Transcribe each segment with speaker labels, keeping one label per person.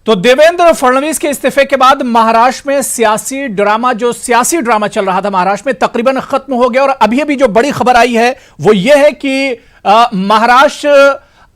Speaker 1: तो देवेंद्र फडणवीस के इस्तीफे के बाद महाराष्ट्र में सियासी ड्रामा चल रहा था महाराष्ट्र में तकरीबन खत्म हो गया। और अभी अभी जो बड़ी खबर आई है वो ये है कि महाराष्ट्र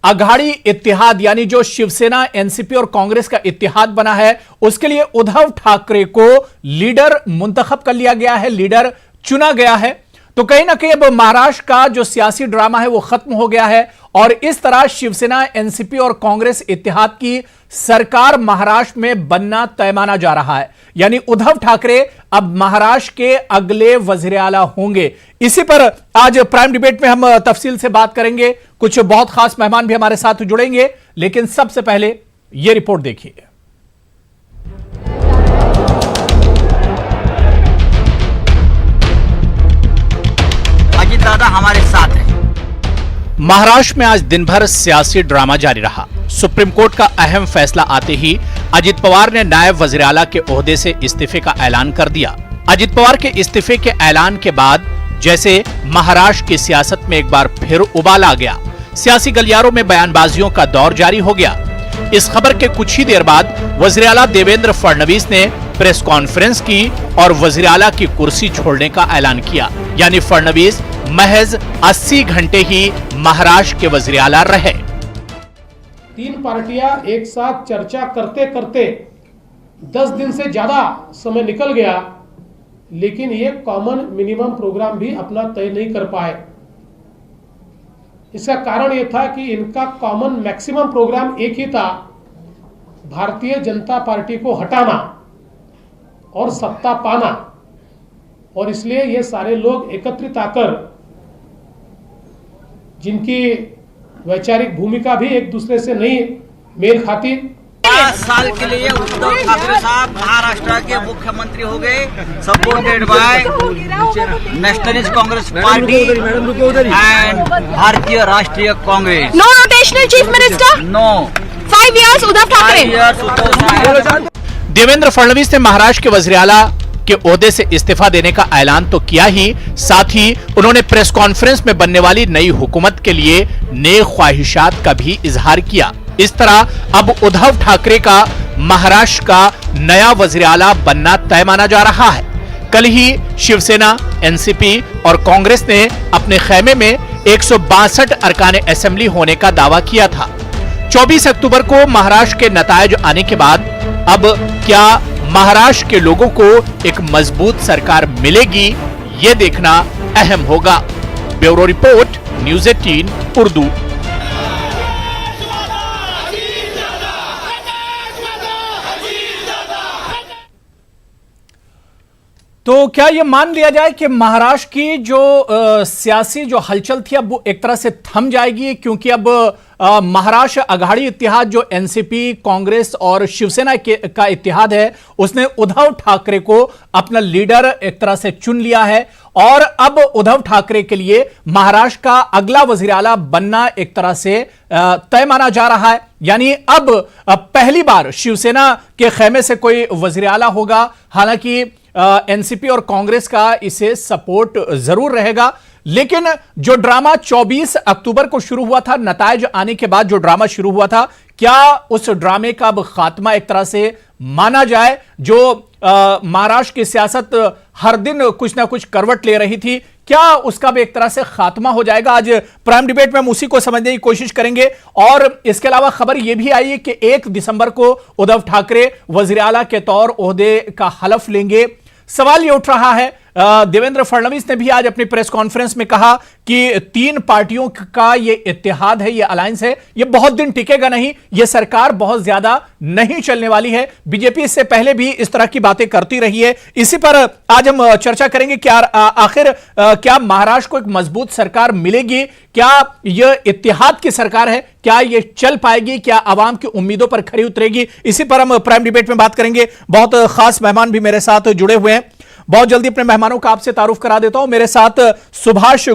Speaker 1: अघाड़ी इत्तेहाद यानी जो शिवसेना, एनसीपी और कांग्रेस का इत्तेहाद बना है उसके लिए उद्धव ठाकरे को लीडर मुंतखब कर लिया गया है, लीडर चुना गया है। तो कहीं ना कहीं अब महाराष्ट्र का जो सियासी ड्रामा है वो खत्म हो गया है और इस तरह शिवसेना, एनसीपी और कांग्रेस इत्तेहाद की सरकार महाराष्ट्र में बनना तय माना जा रहा है। यानी उद्धव ठाकरे अब महाराष्ट्र के अगले वजीर आला होंगे। इसी पर आज प्राइम डिबेट में हम तफसील से बात करेंगे। कुछ बहुत खास मेहमान भी हमारे साथ जुड़ेंगे, लेकिन सबसे पहले यह रिपोर्ट देखिए।
Speaker 2: अजित दादा हमारे साथ हैं।
Speaker 1: महाराष्ट्र में आज दिन भर सियासी ड्रामा जारी रहा। सुप्रीम कोर्ट का अहम फैसला आते ही अजित पवार ने नायब वजीर आला के ओहदे से इस्तीफे का ऐलान कर दिया। अजित पवार के इस्तीफे के ऐलान के बाद जैसे महाराष्ट्र की सियासत में एक बार फिर उबाल आ गया। सियासी गलियारों में बयानबाजियों का दौर जारी हो गया। इस खबर के कुछ ही देर बाद वजीर आला देवेंद्र फडणवीस ने प्रेस कॉन्फ्रेंस की और वजीर आला की कुर्सी छोड़ने का ऐलान किया। यानी फडणवीस महज 80 घंटे ही महाराष्ट्र के वजीर आला रहे।
Speaker 3: तीन पार्टियां एक साथ चर्चा करते करते 10 दिन से ज्यादा समय निकल गया, लेकिन ये कॉमन मिनिमम प्रोग्राम भी अपना तय नहीं कर पाए। इसका कारण यह था कि इनका कॉमन मैक्सिमम प्रोग्राम एक ही था, भारतीय जनता पार्टी को हटाना और सत्ता पाना। और इसलिए ये सारे लोग एकत्रित आकर, जिनकी वैचारिक भूमिका भी एक दूसरे से नहीं मेल खाती,
Speaker 2: 5 साल के लिए उद्धव ठाकरे साहब महाराष्ट्र के मुख्यमंत्री हो गए, supported by Nationalist Congress Party and Bharatiya Rashtriya Congress.
Speaker 4: No rotational chief minister,
Speaker 2: no
Speaker 4: 5 years Uddhav Thackeray.
Speaker 1: Devendra Fadnavis ने महाराष्ट्र के वजीर आला के ओहदे से इस्तीफा देने का ऐलान तो किया ही, साथ ही उन्होंने प्रेस कॉन्फ्रेंस में बनने वाली नई हुकूमत के लिए नेक ख्वाहिशात का भी इजहार किया। इस तरह अब उद्धव ठाकरे का महाराष्ट्र का नया वजीर आला बनना तय माना जा रहा है। कल ही शिवसेना, एनसीपी और कांग्रेस ने अपने खेमे में 162 अरकान असेंबली होने का दावा किया था। 24 अक्टूबर को महाराष्ट्र के नतायज आने के बाद अब क्या महाराष्ट्र के लोगों को एक मजबूत सरकार मिलेगी, ये देखना अहम होगा। Bureau report, news 18 Urdu. तो क्या यह मान लिया जाए कि महाराष्ट्र की जो सियासी जो हलचल थी अब वो एक तरह से थम जाएगी, क्योंकि अब महाराष्ट्र अघाड़ी इत्तेहाद जो एनसीपी, कांग्रेस और शिवसेना का इत्तेहाद है उसने उद्धव ठाकरे को अपना लीडर एक तरह से चुन लिया है और अब उद्धव ठाकरे के लिए महाराष्ट्र का अगला वजीर आला बनना एक तरह से तय माना जा रहा है। यानी अब पहली बार शिवसेना के खेमे से कोई वजीर आला होगा। हालांकि एनसीपी और कांग्रेस का इसे सपोर्ट जरूर रहेगा, लेकिन जो ड्रामा 24 अक्टूबर को शुरू हुआ था, नतायज आने के बाद जो ड्रामा शुरू हुआ था, क्या उस ड्रामे का अब खात्मा एक तरह से माना जाए? जो महाराष्ट्र की सियासत हर दिन कुछ ना कुछ करवट ले रही थी, क्या उसका भी एक तरह से खात्मा हो जाएगा? आज प्राइम डिबेट में हम उसी को समझने की कोशिश करेंगे। और इसके अलावा खबर यह भी आई है कि 1 दिसंबर को उद्धव ठाकरे वजीर आला के तौर ओहदे का हलफ लेंगे। सवाल यह उठ रहा है, देवेंद्र फडणवीस ने भी आज अपनी प्रेस कॉन्फ्रेंस में कहा कि 3 पार्टियों का यह इत्तेहाद है, यह अलायंस है, यह बहुत दिन टिकेगा नहीं, यह सरकार बहुत ज्यादा नहीं चलने वाली है। बीजेपी इससे पहले भी इस तरह की बातें करती रही है। इसी पर आज हम चर्चा करेंगे कि आखिर क्या महाराष्ट्र को एक मजबूत सरकार मिलेगी? क्या यह इत्तेहाद की सरकार है? क्या यह चल पाएगी? क्या आवाम की उम्मीदों पर खरी उतरेगी? इसी पर हम प्राइम डिबेट में बात करेंगे। बहुत खास मेहमान भी मेरे साथ जुड़े हुए हैं। बहुत जल्दी अपने मेहमानों का आपसे तारुफ करा देता हूं। मेरे साथ सुभाष